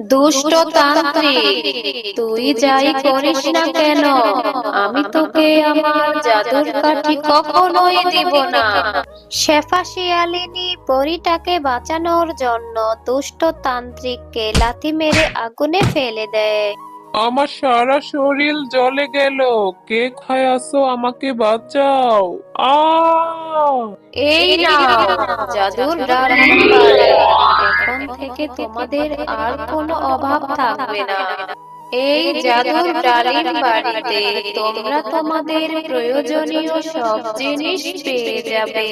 দুষ্টতান্ত্রিক, তুই যাই করিস না কেন, আমি তোকে আমার জাদুর কাঠি কখনোই দিব না। শেফা শিয়ালিনী পরীটাকে বাঁচানোর জন্য দুষ্টতান্ত্রিককে লাথি মেরে আগুনে ফেলে দেয়। আমার সারা শরীর জ্বলে গেল। কে খায় আসো, আমাকে বাঁচাও। আ এই নাও জাদুর ডালিম বাড়ি, এখন থেকে তোমাদের আর কোনো অভাব থাকবে না। এই জাদুর ডালিম বাড়িতে তোমরা তোমাদের প্রয়োজনীয় সব জিনিস পেয়ে যাবে।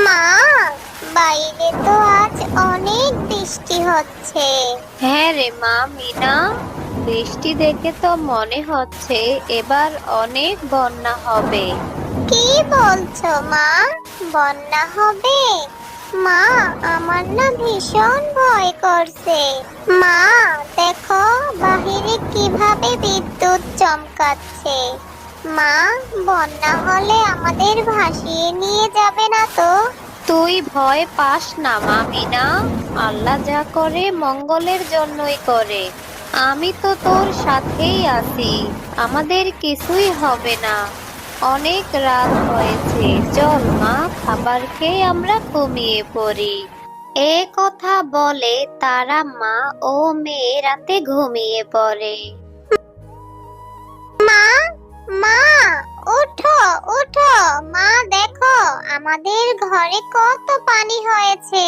মা, বাইরে তো আজ অনেক বৃষ্টি হচ্ছে। হ্যাঁ রে মা মিনা, বৃষ্টি দেখে তো মনে হচ্ছে এবার অনেক বন্যা হবে। কি বলছো মা? বন্যা হবে? মা, আমার না ভীষণ ভয় করছে। মা, দেখো বাহিরে কিভাবে বিদ্যুৎ চমকাচ্ছে। মা, বন্যা হলে আমাদের ভাসিয়ে নিয়ে যাবে না তো? তুই ভয় পাস না মা মিনা, আল্লাহ যা করে মঙ্গলের জন্যই করে। আমি তো তোর সাথেই আছি, আমাদের কিছুই হবে না। অনেক রাত হয়েছে, চল মা খাবার খেয়ে আমরা ঘুমিয়ে পড়ি। এ কথা বলে তারা মা ও মেয়ে রাতে ঘুমিয়ে পড়ে। মা, মা, ওঠো ওঠো। মা দেখো, আমাদের ঘরে কত পানি হয়েছে।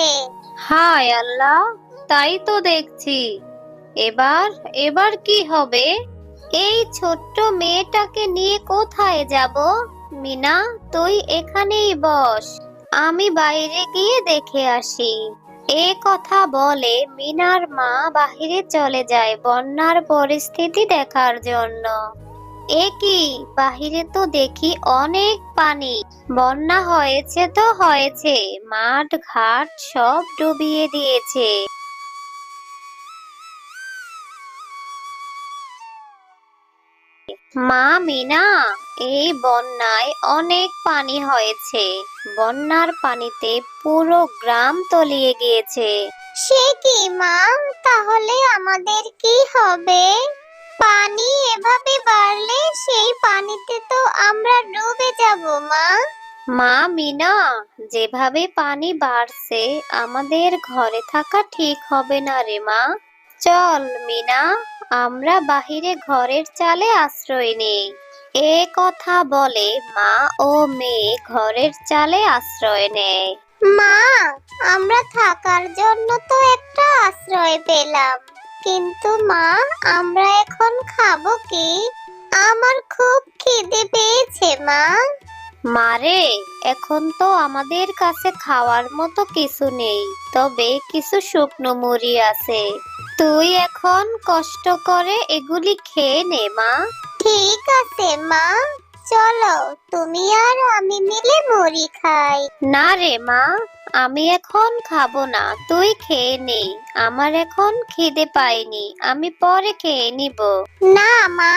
হায় আল্লাহ, তাই তো দেখছি। এবার এবার কি হবে? এই ছোট্ট মেয়েটাকে নিয়ে কোথায় যাব? মিনা, তুই এখানেই বস, আমি বাইরে গিয়ে দেখে আসি। এ কথা বলে মিনার মা বাহিরে চলে যায় বন্যার পরিস্থিতি দেখার জন্য। এ কি, বাহিরে তো দেখি অনেক পানি। বন্যা হয়েছে তো হয়েছে, মাঠ ঘাট সব ডুবিয়ে দিয়েছে। মা মিনা, এই বন্যায় অনেক পানি হয়েছে, বন্যার পানিতে পুরো গ্রাম তলিয়ে গিয়েছে। সে কি মা, তাহলে আমাদের কি হবে? পানি এভাবে বাড়লে সেই পানিতে তো আমরা ডুবে যাব মা। মা মিনা, যেভাবে পানি বাড়ছে আমাদের ঘরে থাকা ঠিক হবে না রে মা। চল মিনা, আমরা বাহিরে ঘরের চালে আশ্রয় নেই। এ কথা বলে মা ও মেয়ে ঘরের চালে আশ্রয় নেয়। মা, আমরা থাকার জন্য তো একটা আশ্রয় পেলাম, কিন্তু মা, আমরা এখন খাবো কি? আমার খুব খিদে পেয়েছে মা। মারে, এখন তো আমাদের কাছে খাওয়ার মতো কিছু নেই, তবে কিছু শুকনো মুড়ি আছে। তুই এখন কষ্ট করে এগুলি খেয়ে নে মা। ঠিক আছে মা, চলো তুমি আর আমি মিলে মুড়ি খাই। না রে মা, আমি এখন খাবো না, তুই খেয়ে নে। আমার এখন খিদে পাইনি, আমি পরে খেয়ে নিব। না মা,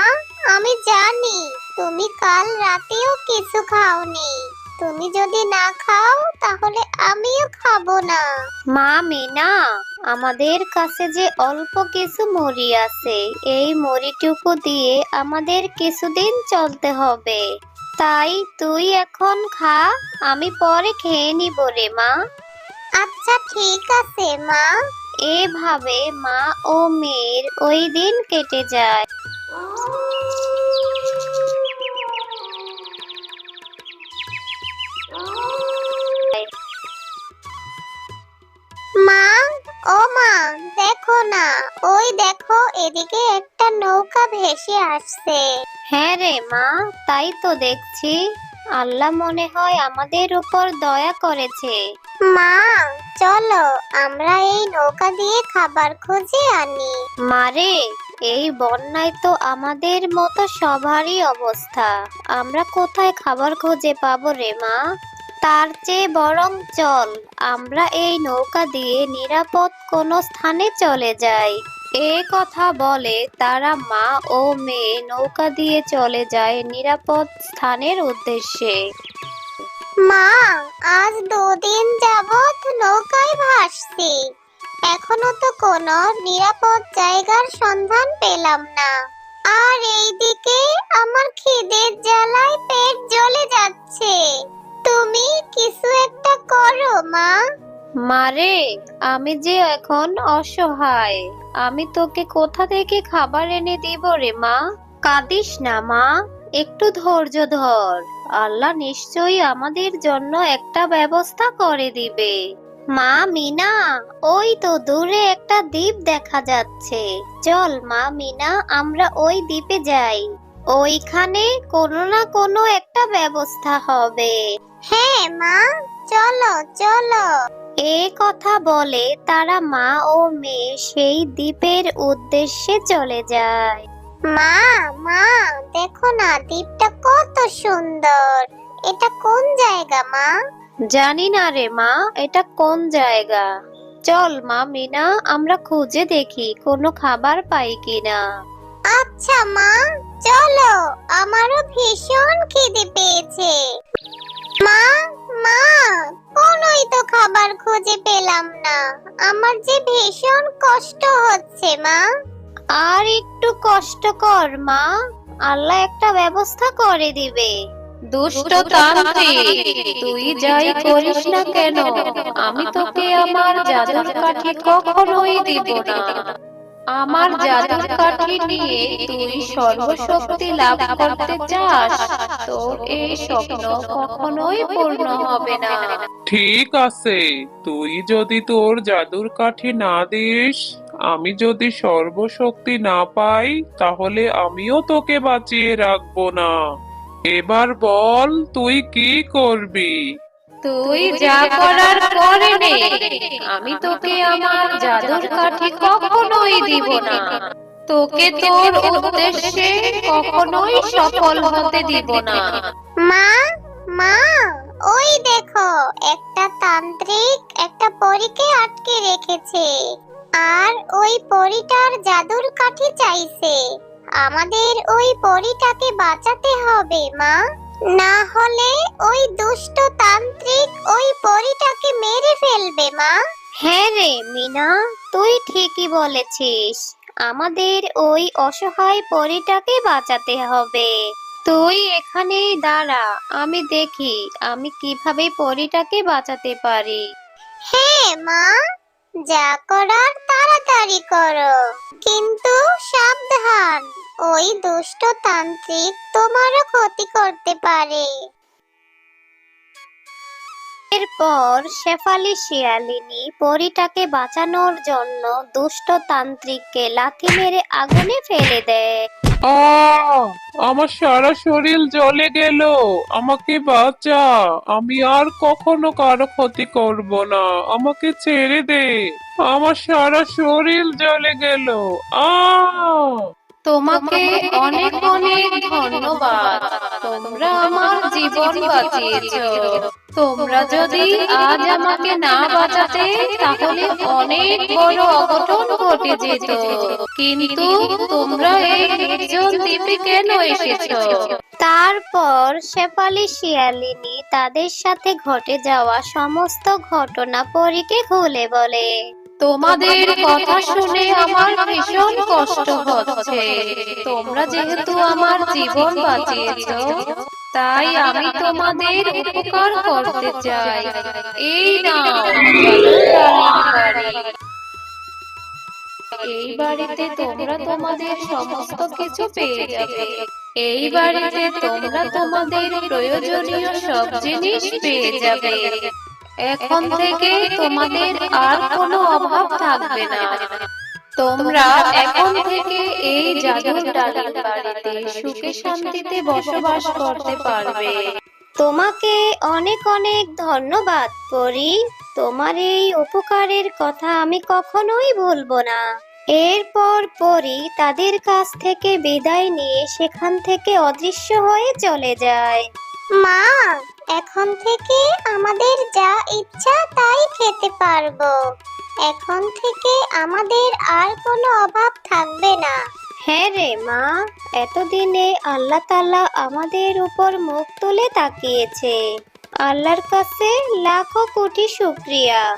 আমি জানি তুমি কাল রাতেও কিছু খাওনি। তুমি যদি না খাও তাহলে আমিও খাবো না। মা মিনা, আমাদের কাছে যে অল্প কিছু মুড়ি আছে, এই মুড়িটুকু দিয়ে আমাদের কিছুদিন চলতে হবে। তাই তুই এখন খা, আমি পরে খেয়ে নিব রে মা। আচ্ছা ঠিক আছে মা। এভাবে মা ও মেয়ের ওই দিন কেটে যায়। মা, ও মা, দেখো না, ওই দেখো এদিকে একটা নৌকা ভেসে আসছে। হ্যাঁ রে মা, তাই তো দেখছি। আল্লাহ মনে হয় আমাদের উপর দয়া করেছে। মা, চলো আমরা এই নৌকা দিয়ে খাবার খুঁজে আনি। মারে, এই বন্যায় তো আমাদের মতো সবারই অবস্থা, আমরা কোথায় খাবার খুঁজে পাবো রে মা? তার চেয়ে বরং চল আমরা এই নৌকা দিয়ে নিরাপদ কোনো স্থানে চলে যাই। এ কথা বলে তারা মা ও মেয়ে নৌকা দিয়ে চলে যায় নিরাপদ স্থানের উদ্দেশ্যে। মা, আজ 2 দিন যাবত নৌকায় ভাসছি, এখনো তো কোনো নিরাপদ জায়গার সন্ধান পেলাম না। আর এইদিকে আমার খিদের জ্বালায় পেট জ্বলে যাচ্ছে। তুমি কিছু একটা করো মা। মারে, আমি যে এখন অসহায়, আমি তোকে কোথা থেকে খাবার এনে দিব রে মা? কাঁদিস না মা, একটু ধৈর্য ধর। আল্লাহ নিশ্চয়ই আমাদের জন্য একটা ব্যবস্থা করে দিবে। মা মিনা, ওই তো দূরে একটা দ্বীপ দেখা যাচ্ছে। চল মা মিনা, আমরা ওই দ্বীপে যাই। ওইখানে কোনো না কোনো একটা ব্যবস্থা হবে। হ্যাঁ মা, চলো চলো। এ কথা বলে তারা মা ও মেয়ে সেই দ্বীপের উদ্দেশ্যে চলে যায়। মা, মা, দেখো না দ্বীপটা কত সুন্দর। এটা কোন জায়গা মা? জানি না রে মা, এটা কোন জায়গা। চল মা মিনা, আমরা খুঁজে দেখি কোনো খাবার পাই কিনা। আচ্ছা মা, চলো, আমারও ভীষণ খিদে পেয়েছে। মা, মা, কোনোই তো খাবার খুঁজে পেলাম না। আমার যে ভীষণ কষ্ট হচ্ছে মা। আর একটু কষ্ট কর মা, আল্লাহ একটা ব্যবস্থা করে দিবে। দুষ্ট তান্ত্রিক, তুই যাই করিস না কেন, আমি তোকে আমার জাদুর কাঠি কখনোই দিব না। আমার জাদুর কাঠি নিয়ে তুই সর্বশক্তি লাভ করতে চাস, তোর এই স্বপ্ন কখনোই পূর্ণ হবে না। ঠিক আছে, তুই যদি তোর জাদুর কাঠি না দিস, আমি যদি সর্বশক্তি না পাই, তাহলে আমিও তোকে বাঁচিয়ে রাখবো না। এবার বল, তুই কি করবি? তুই যা করার করে নে, আমি তোকে আমার জাদুর কাঠি কখনোই দিব না। তোকে তোর উদ্দেশ্যে কখনোই সফল হতে দিব না। মা, মা, ওই দেখো, একটা তান্ত্রিক একটা পরীকে আটকে রেখেছে। আর ওই পরীটার জাদুর কাঠি চাইছে। আমাদের ওই পরীটাকে বাঁচাতে হবে মা, না হলে ওই দুষ্ট তান্ত্রিক ওই পরীটাকে মেরে ফেলবে মা। হ্যাঁ রে মিনা, তুই ঠিকই বলেছিস। আমাদের ওই অসহায় পরীটাকে বাঁচাতে হবে। তুই এখানেই দাঁড়া, আমি দেখি আমি কিভাবে পরীটাকে বাঁচাতে পারি। হ্যাঁ মা, যা করার তাড়াতাড়ি করো, কিন্তু সাবধান, ওই দুষ্ট তান্ত্রিক তোমারও ক্ষতি করতে পারে। এরপর শেফালি শিয়ালিনী পরীটাকে বাঁচানোর জন্য দুষ্ট তান্ত্রিককে লাথি মেরে আগুনে ফেলে দেয়। আমার সারা শরীর জ্বলে গেল, আমাকে বাঁচা। আমি আর কখনো কারো ক্ষতি করব না, আমাকে ছেড়ে দে। আমার সারা শরীর জ্বলে গেল। আ তোমাকে অনেক অনেক ধন্যবাদ, তোমরা আমার জীবন বাঁচিয়েছো। তোমরা যদি আজ আমাকে না বাঁচাতে, তাহলে অনেক বড় অঘটন ঘটে যেত। কিন্তু তোমরা এই নির্জন দ্বীপে কেন এসেছো? তারপর শেফালি শিয়ালিনী তাদের সাথে ঘটে যাওয়া সমস্ত ঘটনা পরীকে খুলে বলে। তোমাদের কথা শুনে আমার ভীষণ কষ্ট হচ্ছে। তোমরা যেহেতু আমার জীবন বাঁচিয়েছো, তাই আমি তোমাদের উপকার করতে চাই। এই নাও জাদুর বাড়ি। এই বাড়িতে তোমরা তোমাদের সমস্ত কিছু পেয়ে যাবে। এই বাড়িতে তোমরা তোমাদের প্রয়োজনীয় সব জিনিস পেয়ে যাবে। এখন থেকে তোমাদের আর কোনো অভাব থাকবে না। তোমরা এখন থেকে এই জাদুর ডালিম বাড়িতে সুখে শান্তিতে বসবাস করতে পারবে। তোমাকে অনেক অনেক ধন্যবাদ পরী, তোমার এই উপকারের কথা আমি কখনোই ভুলবো না। এরপর পরী তাদের কাছ থেকে বিদায় নিয়ে সেখান থেকে অদৃশ্য হয়ে চলে যায়। মা, এখন থেকে আমাদের যা ইচ্ছা তাই খেতে পারবো। এখন থেকে আমাদের আর কোনো অভাব থাকবে না। হ্যাঁ রে মা, এতদিনে আল্লাহ তাআলা আমাদের উপর মুখ তুলে তাকিয়েছে। আল্লাহর কাছে লাখো কোটি শুকরিয়া।